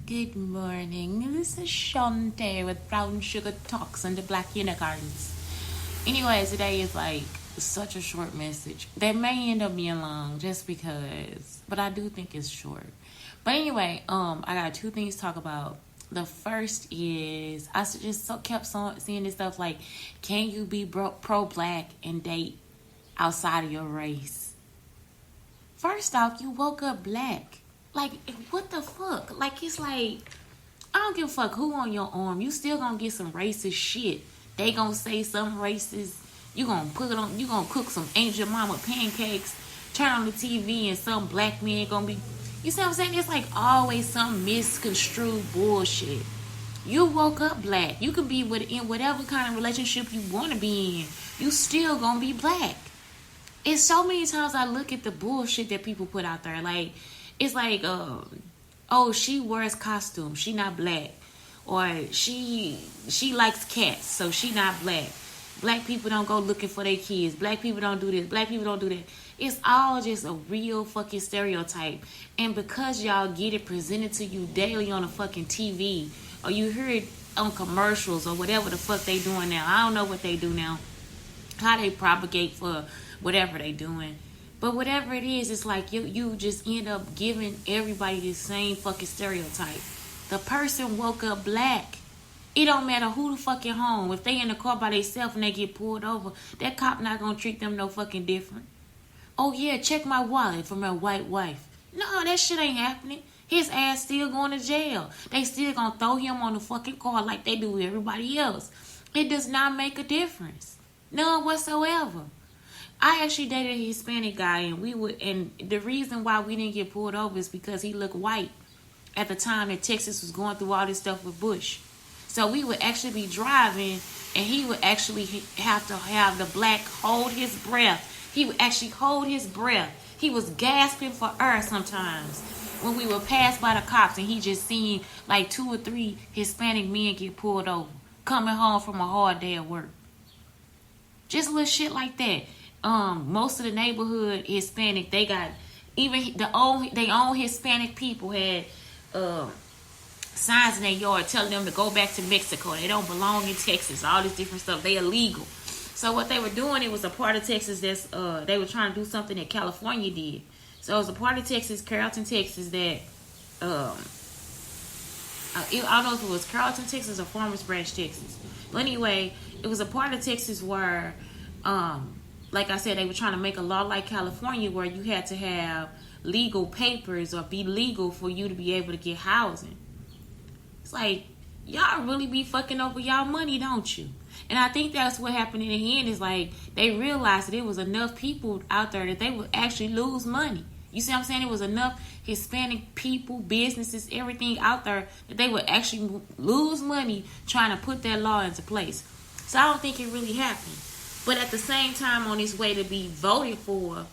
Good morning. This is Shante with Brown Sugar Talks and the Black Unicorns. Anyways, today is like such a short message. That may end up being long just because, but I do think it's short. But anyway, I got two things to talk about. The first is kept seeing this stuff like, can you be pro-black and date outside of your race? First off, you woke up black. Like, what the fuck? Like, it's like, I don't give a fuck who on your arm. You still gonna get some racist shit. They gonna say some racist. You gonna put it on. You gonna cook some Angel Mama pancakes. Turn on the TV and some black man gonna be. You see what I'm saying? It's like always some misconstrued bullshit. You woke up black. You can be in whatever kind of relationship you want to be in. You still gonna be black. It's so many times I look at the bullshit that people put out there. Like, it's like, oh, she wears costumes, she not black. Or she likes cats, so she not black. Black people don't go looking for their kids. Black people don't do this. Black people don't do that. It's all just a real fucking stereotype. And because y'all get it presented to you daily on a fucking TV, or you hear it on commercials, or whatever the fuck they doing now. I don't know what they do now. How they propagate for whatever they doing. But whatever it is, it's like you just end up giving everybody the same fucking stereotype. The person woke up black. It don't matter who the fucking home. If they in the car by themselves and they get pulled over, that cop not gonna treat them no fucking different. Oh yeah, check my wallet for my white wife. No, that shit ain't happening. His ass still going to jail. They still gonna throw him on the fucking car like they do with everybody else. It does not make a difference. None whatsoever. I actually dated a Hispanic guy, and the reason why we didn't get pulled over is because he looked white at the time that Texas was going through all this stuff with Bush. So we would actually be driving, and he would actually have to have the black hold his breath. He would actually hold his breath. He was gasping for air sometimes when we would pass by the cops, and he just seen like 2 or 3 Hispanic men get pulled over, coming home from a hard day of work. Just little shit like that. Most of the neighborhood Hispanic, they got even they own Hispanic people had signs in their yard telling them to go back to Mexico. They don't belong in Texas. All this different stuff. They illegal. So what they were doing, it was a part of Texas that's they were trying to do something that California did. So it was a part of Texas, Carrollton, Texas, that I don't know if it was Carrollton, Texas, or Farmers Branch, Texas. But anyway, it was a part of Texas where like I said, they were trying to make a law like California where you had to have legal papers or be legal for you to be able to get housing. It's like, y'all really be fucking over y'all money, don't you? And I think that's what happened in the end is like they realized that there was enough people out there that they would actually lose money. You see what I'm saying? It was enough Hispanic people, businesses, everything out there that they would actually lose money trying to put that law into place. So I don't think it really happened. But at the same time, on its way to be voted for,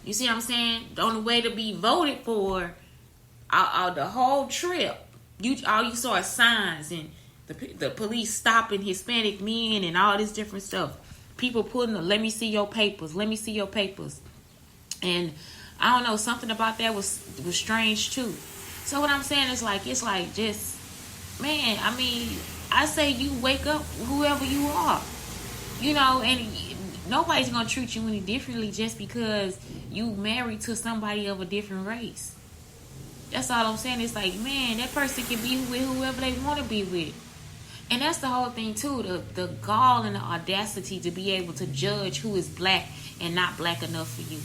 you see what I'm saying? On the way to be voted for, the whole trip, all you saw is signs and the police stopping Hispanic men and all this different stuff. People putting let me see your papers, let me see your papers. And I don't know, something about that was strange too. So what I'm saying is like, it's like just, man, I mean, I say you wake up whoever you are. You know, and nobody's going to treat you any differently just because you married to somebody of a different race. That's all I'm saying. It's like, man, that person can be with whoever they want to be with. And that's the whole thing, too. The gall and the audacity to be able to judge who is black and not black enough for you.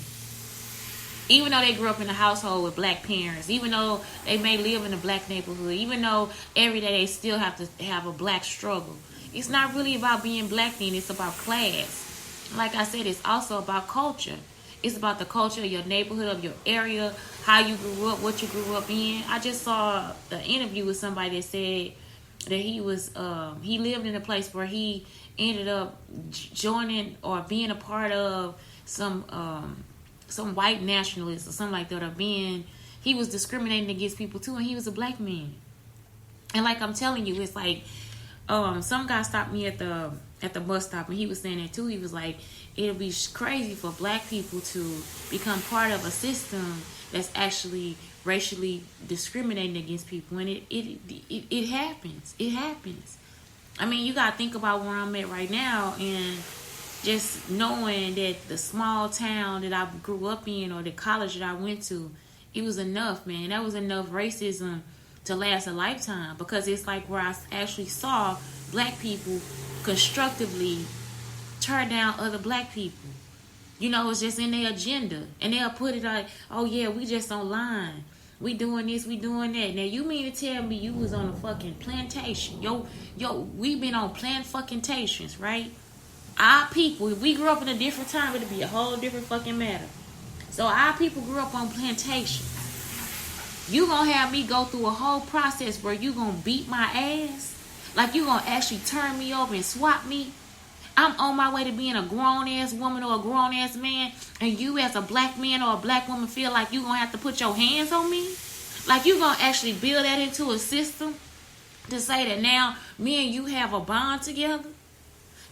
Even though they grew up in a household with black parents, even though they may live in a black neighborhood, even though every day they still have to have a black struggle. It's not really about being black then. It's about class. Like I said, it's also about culture. It's about the culture of your neighborhood, of your area, how you grew up, what you grew up in. I just saw an interview with somebody that said that he lived in a place where he ended up joining or being a part of some white nationalists or something like that, or he was discriminating against people too, and he was a black man. And like I'm telling you, it's like, some guy stopped me at the bus stop, and he was saying that too. He was like, it'll be crazy for black people to become part of a system that's actually racially discriminating against people, and it happens. It happens. I mean, you gotta think about where I'm at right now, and just knowing that the small town that I grew up in or the college that I went to, it was enough, man. That was enough racism to last a lifetime, because it's like where I actually saw black people constructively tear down other black people. You know, it's just in their agenda. And they'll put it like, oh yeah, we just online. We doing this, we doing that. Now, you mean to tell me you was on a fucking plantation? Yo, we been on fucking-tations, right? Our people, if we grew up in a different time, it'd be a whole different fucking matter. So our people grew up on plantations. You gonna have me go through a whole process where you gonna beat my ass? Like you gonna actually turn me over and swap me? I'm on my way to being a grown-ass woman or a grown-ass man, and you as a black man or a black woman feel like you gonna have to put your hands on me? Like you gonna actually build that into a system to say that now me and you have a bond together?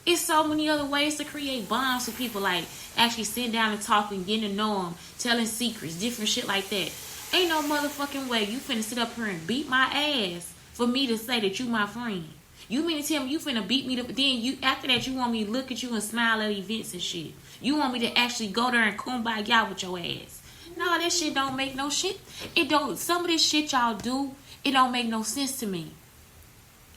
It's so many other ways to create bonds with people, like actually sitting down and talking, getting to know them, telling secrets, different shit like that. Ain't no motherfucking way you finna sit up here and beat my ass for me to say that you my friend. You mean to tell me you finna beat me then you after that you want me to look at you and smile at events and shit? You want me to actually go there and kumbaya with your ass? No, that shit don't make no shit. It don't. Some of this shit y'all do, it don't make no sense to me.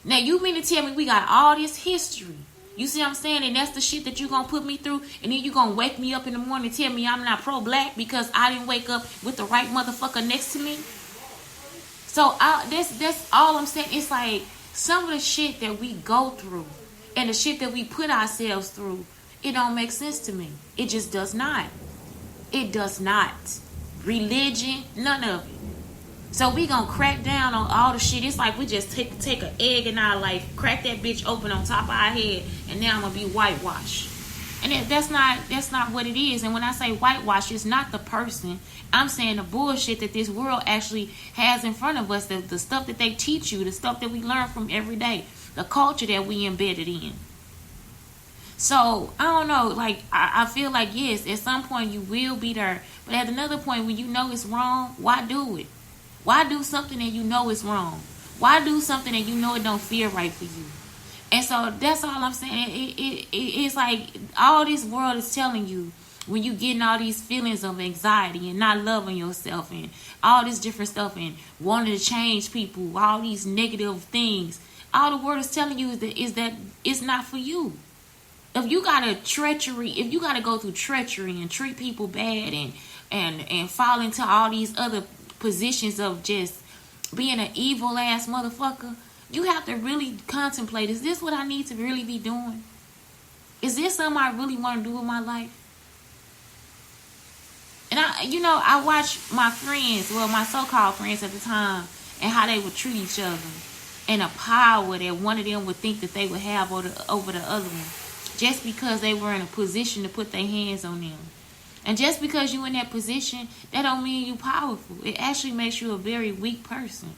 Now you mean to tell me we got all this history? You see what I'm saying? And that's the shit that you gonna put me through, and then you gonna wake me up in the morning and tell me I'm not pro-black because I didn't wake up with the right motherfucker next to me? So that's all I'm saying. It's like some of the shit that we go through and the shit that we put ourselves through, it don't make sense to me. It just does not. It does not. Religion, none of it. So we gonna crack down on all the shit. It's like we just take an egg in our life, crack that bitch open on top of our head, and now I'm gonna be whitewashed. And that's not what it is. And when I say whitewash, it's not the person. I'm saying the bullshit that this world actually has in front of us, the stuff that they teach you, the stuff that we learn from every day, the culture that we embedded in. So, I don't know, like, I feel like, yes, at some point you will be there. But at another point, when you know it's wrong, why do it? Why do something that you know is wrong? Why do something that you know it don't feel right for you? And so that's all I'm saying. It's like all this world is telling you when you getting all these feelings of anxiety and not loving yourself and all this different stuff and wanting to change people, all these negative things. All the world is telling you is that it's not for you. If you gotta go through treachery and treat people bad and fall into all these other positions of just being an evil ass motherfucker, you have to really contemplate, is this what I need to really be doing? Is this something I really want to do with my life? And I watch my friends, well, my so-called friends at the time, and how they would treat each other, and the power that one of them would think that they would have over the other one, just because they were in a position to put their hands on them. And just because you're in that position, that don't mean you're powerful. It actually makes you a very weak person.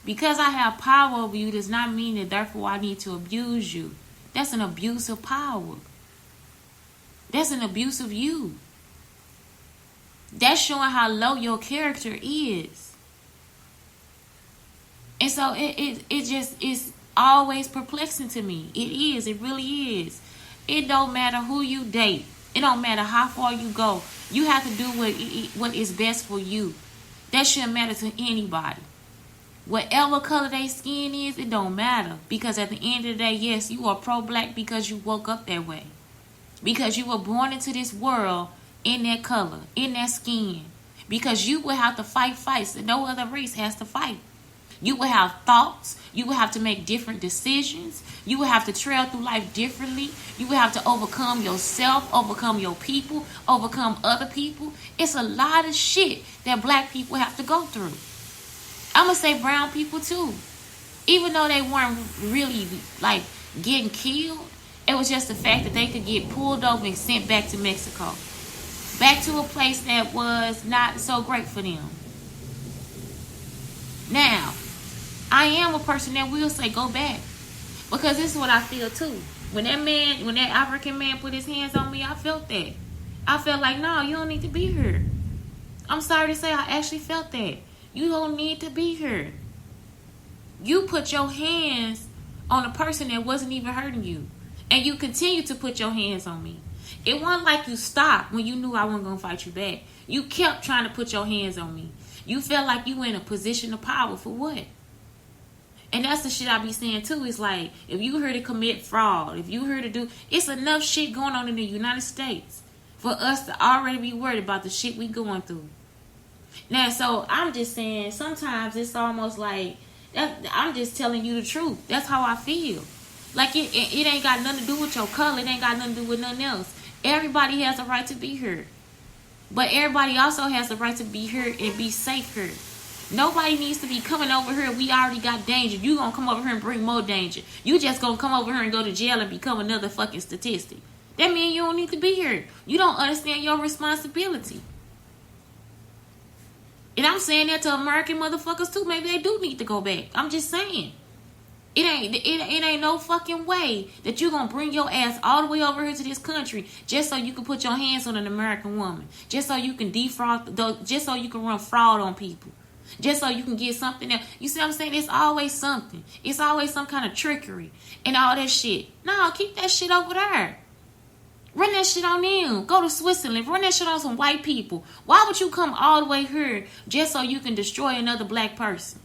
Because I have power over you does not mean that therefore I need to abuse you. That's an abuse of power. That's an abuse of you. That's showing how low your character is. And so it just is always perplexing to me. It is. It really is. It don't matter who you date. It don't matter how far you go. You have to do what is best for you. That shouldn't matter to anybody. Whatever color their skin is, it don't matter. Because at the end of the day, yes, you are pro-black because you woke up that way. Because you were born into this world in that color, in that skin. Because you will have to fight fights that no other race has to fight. You will have thoughts. You will have to make different decisions. You will have to trail through life differently. You will have to overcome yourself, overcome your people, overcome other people. It's a lot of shit that black people have to go through. I'm going to say brown people too. Even though they weren't really like getting killed, it was just the fact that they could get pulled over and sent back to Mexico. Back to a place that was not so great for them. Now, I am a person that will say go back. Because this is what I feel too. When that African man put his hands on me, I felt that. I felt like, no, you don't need to be here. I'm sorry to say I actually felt that. You don't need to be here. You put your hands on a person that wasn't even hurting you. And you continue to put your hands on me. It wasn't like you stopped when you knew I wasn't going to fight you back. You kept trying to put your hands on me. You felt like you were in a position of power. For what? And that's the shit I be saying too. It's like, if you here to commit fraud, if you here to do, it's enough shit going on in the United States for us to already be worried about the shit we going through. Now, so I'm just saying, sometimes it's almost like, I'm just telling you the truth. That's how I feel. Like, it ain't got nothing to do with your color. It ain't got nothing to do with nothing else. Everybody has a right to be here. But everybody also has the right to be here and be safe here. Nobody needs to be coming over here. We already got danger. You gonna come over here and bring more danger. You just gonna come over here and go to jail and become another fucking statistic. That means you don't need to be here. You don't understand your responsibility. And I'm saying that to American motherfuckers too. Maybe they do need to go back. I'm just saying. It ain't no fucking way that you gonna bring your ass all the way over here to this country just so you can put your hands on an American woman. Just so you can defraud, just so you can run fraud on people. Just so you can get something else. You see what I'm saying? It's always something. It's always some kind of trickery and all that shit. No, keep that shit over there. Run that shit on them. Go to Switzerland. Run that shit on some white people. Why would you come all the way here just so you can destroy another black person?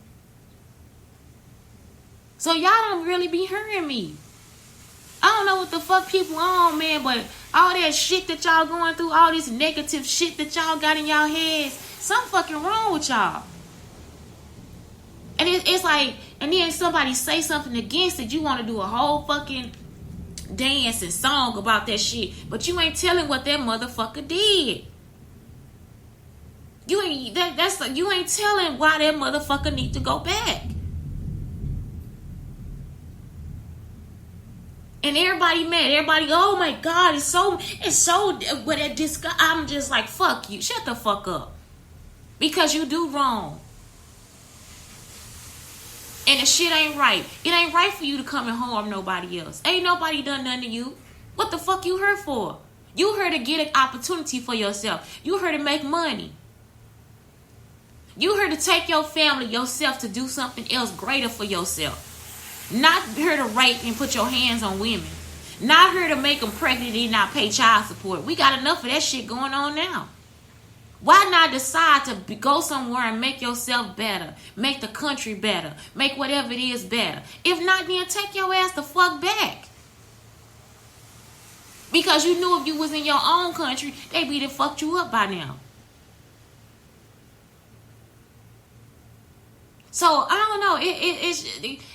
So y'all don't really be hearing me. I don't know what the fuck people on, man, but all that shit that y'all going through, all this negative shit that y'all got in y'all heads, something fucking wrong with y'all. And it's like, and then somebody say something against it, you want to do a whole fucking dance and song about that shit, but you ain't telling what that motherfucker did. You ain't you ain't telling why that motherfucker need to go back. And everybody mad. Everybody, oh my God, it's so what that disgust. I'm just like, fuck you. Shut the fuck up. Because you do wrong. And the shit ain't right. It ain't right for you to come and harm nobody else. Ain't nobody done nothing to you. What the fuck you here for? You here to get an opportunity for yourself. You here to make money. You here to take your family, yourself, to do something else greater for yourself. Not here to rape and put your hands on women. Not here to make them pregnant and not pay child support. We got enough of that shit going on now. Why not decide to go somewhere and make yourself better? Make the country better. Make whatever it is better. If not, then take your ass the fuck back. Because you knew if you was in your own country, they'd be done fucked you up by now. So, I don't know.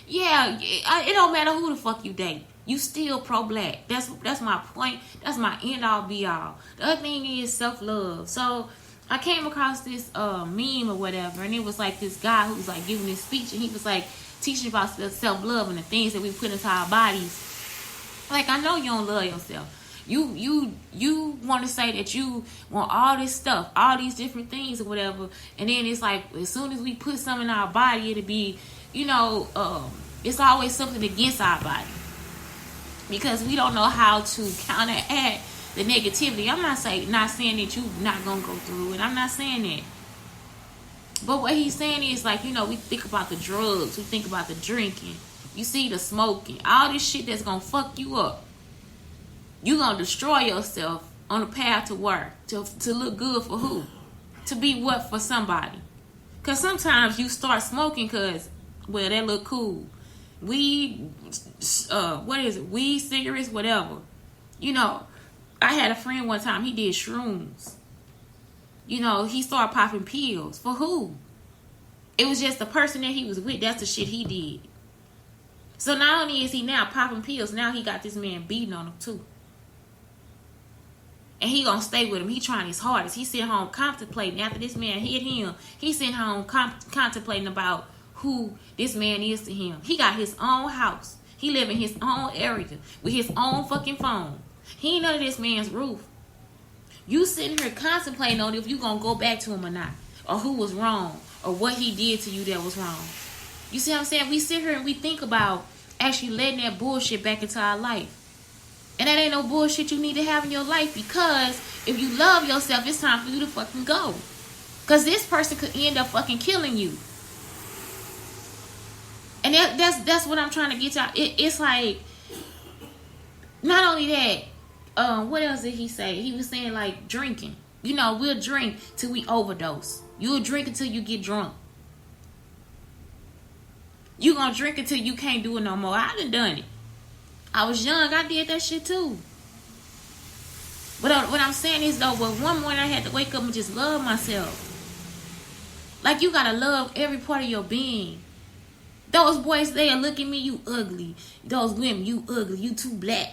It don't matter who the fuck you date. You still pro-black. That's my point. That's my end-all, be-all. The other thing is self-love. So, I came across this meme or whatever, and it was like this guy who was like giving this speech, and he was like teaching about self-love and the things that we put into our bodies. Like, I know you don't love yourself. You want to say that you want all this stuff, all these different things or whatever, and then it's like as soon as we put something in our body, it'll be, it's always something against our body because we don't know how to counteract the negativity. I'm not saying that you not gonna go through it. I'm not saying that. But what he's saying is like, we think about the drugs, we think about the drinking, you see the smoking, all this shit that's gonna fuck you up. You gonna destroy yourself on the path to work, to look good for who? To be what for somebody. Cause sometimes you start smoking cause, well, that look cool. Weed, weed, cigarettes, whatever. I had a friend one time, he did shrooms. He started popping pills. For who? It was just the person that he was with. That's the shit he did. So not only is he now popping pills, now he got this man beating on him too. And he gonna stay with him. He trying his hardest. He sitting home contemplating. After this man hit him, he sitting home contemplating about who this man is to him. He got his own house. He live in his own area with his own fucking phone. He ain't under this man's roof. You sitting here contemplating on if you gonna go back to him or not, or who was wrong, or what he did to you that was wrong. You see what I'm saying? We sit here and we think about actually letting that bullshit back into our life. And that ain't no bullshit you need to have in your life, because if you love yourself, it's time for you to fucking go. Because this person could end up fucking killing you. And that's what I'm trying to get to. It's like, not only that, what else did he say? He was saying like drinking. You know, we'll drink till we overdose. You'll drink until you get drunk. You gonna drink until you can't do it no more. I done it. I was young. I did that shit too. But what I'm saying is though, but one morning I had to wake up and just love myself. Like, you gotta love every part of your being. Those boys there look at me, you ugly. Those women, you ugly. You too black.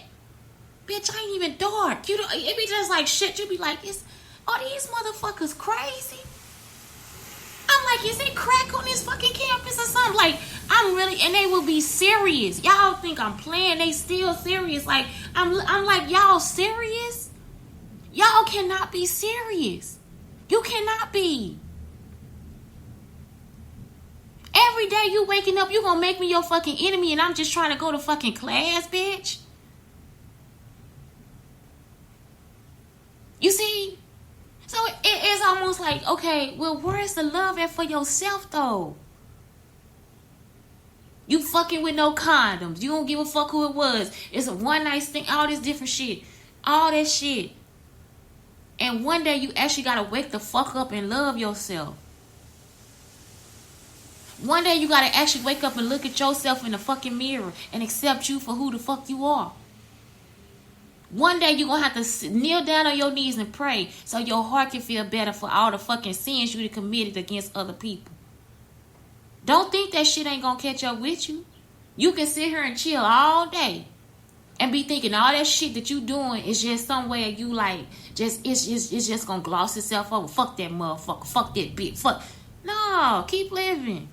Bitch, I ain't even dark. You know, it be just like shit. You be like, are these motherfuckers crazy? I'm like, is it crack on this fucking campus or something? Like, I'm really, and they will be serious. Y'all think I'm playing? They still serious. Like, I'm like, y'all serious? Y'all cannot be serious. You cannot be. Every day you waking up, you gonna make me your fucking enemy, and I'm just trying to go to fucking class, bitch. You see? So it's almost like, okay, well, where's the love at for yourself, though? You fucking with no condoms. You don't give a fuck who it was. It's a one night thing, all this different shit. All that shit. And one day you actually gotta wake the fuck up and love yourself. One day you gotta actually wake up and look at yourself in the fucking mirror and accept you for who the fuck you are. One day you're gonna have to kneel down on your knees and pray so your heart can feel better for all the fucking sins you committed against other people. Don't think that shit ain't gonna catch up with you. You can sit here and chill all day and be thinking all that shit that you doing is just some way you like, it's just gonna gloss itself over. Fuck that motherfucker. Fuck that bitch. Fuck. No, keep living.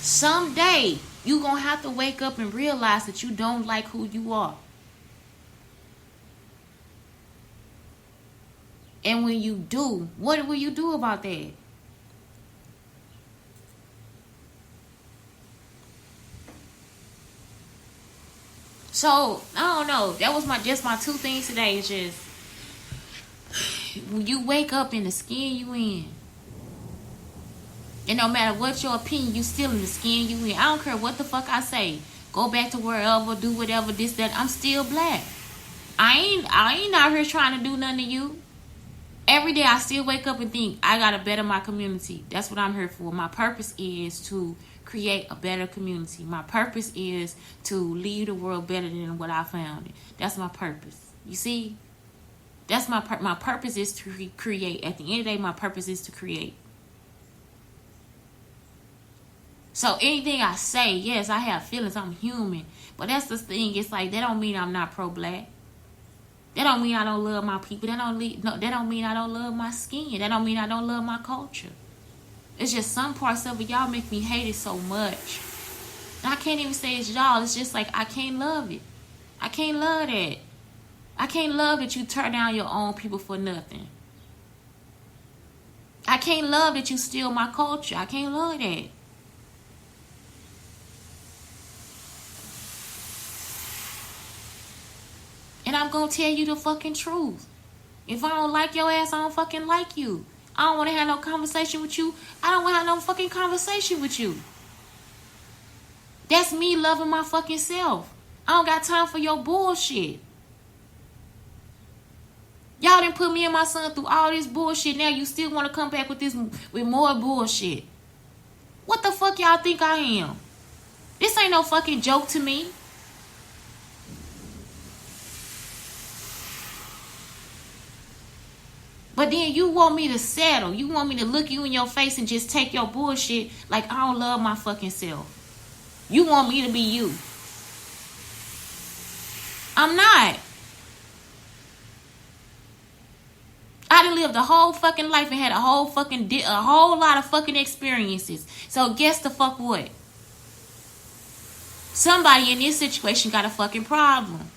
Someday, you gonna have to wake up and realize that you don't like who you are. And when you do, what will you do about that? So, I don't know. That was just my two things today. It's just, when you wake up in the skin you in, and no matter what your opinion, you still in the skin you in. I don't care what the fuck I say. Go back to wherever, do whatever, this, that. I'm still black. I ain't out here trying to do nothing to you. Every day I still wake up and think, I gotta better my community. That's what I'm here for. My purpose is to create a better community. My purpose is to leave the world better than what I found it. That's my purpose. You see? That's my purpose is to create. At the end of the day, my purpose is to create. So anything I say, yes, I have feelings. I'm human. But that's the thing. It's like, that don't mean I'm not pro-black. That don't mean I don't love my people. That don't mean I don't love my skin. That don't mean I don't love my culture. It's just some parts of it, y'all make me hate it so much. And I can't even say it's y'all. It's just like, I can't love it. I can't love that. I can't love that you turn down your own people for nothing. I can't love that you steal my culture. I can't love that. And I'm going to tell you the fucking truth. If I don't like your ass, I don't fucking like you. I don't want to have no conversation with you. I don't want to have no fucking conversation with you. That's me loving my fucking self. I don't got time for your bullshit. Y'all done put me and my son through all this bullshit. Now you still want to come back with more bullshit. What the fuck y'all think I am? This ain't no fucking joke to me. But then you want me to settle. You want me to look you in your face and just take your bullshit like I don't love my fucking self. You want me to be you. I'm not. I done lived a whole fucking life and had a whole lot of fucking experiences. So guess the fuck what? Somebody in this situation got a fucking problem.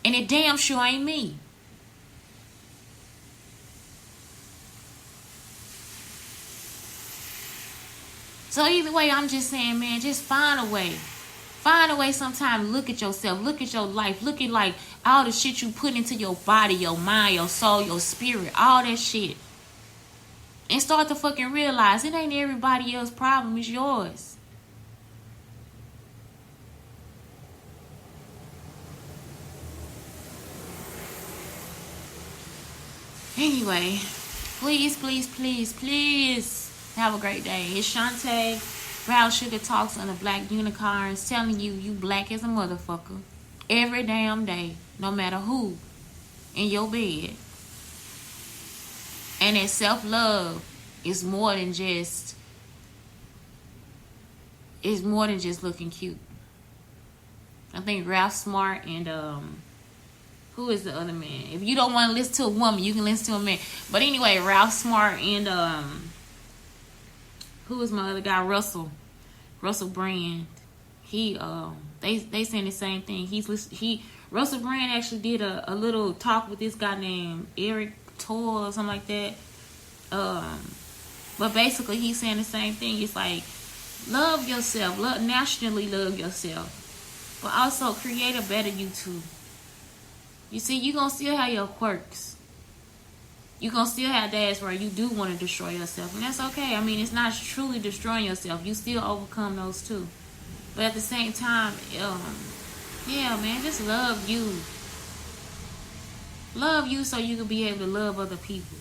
And it damn sure ain't me. So either way, I'm just saying, man, just find a way. Find a way sometime. Look at yourself. Look at your life. Look at like, all the shit you put into your body, your mind, your soul, your spirit, all that shit. And start to fucking realize it ain't everybody else's problem, it's yours. Anyway, please, please, please, please have a great day. It's Shantae, Brown Sugar Talks on the Black Unicorns, telling you, you black as a motherfucker. Every damn day, no matter who, in your bed. And that self-love is more than just looking cute. I think Ralph Smart and who is the other man? If you don't want to listen to a woman, you can listen to a man. But anyway, Ralph Smart and who is my other guy? Russell Brand. He they saying the same thing. Russell Brand actually did a little talk with this guy named Eric Toll or something like that. But basically he's saying the same thing. It's like, love yourself, nationally love yourself, but also create a better you too. You see, you gonna still have your quirks. You gonna still have days where you do want to destroy yourself, and that's okay. I mean, it's not truly destroying yourself. You still overcome those too. But at the same time, yeah, man, just love you. Love you so you can be able to love other people.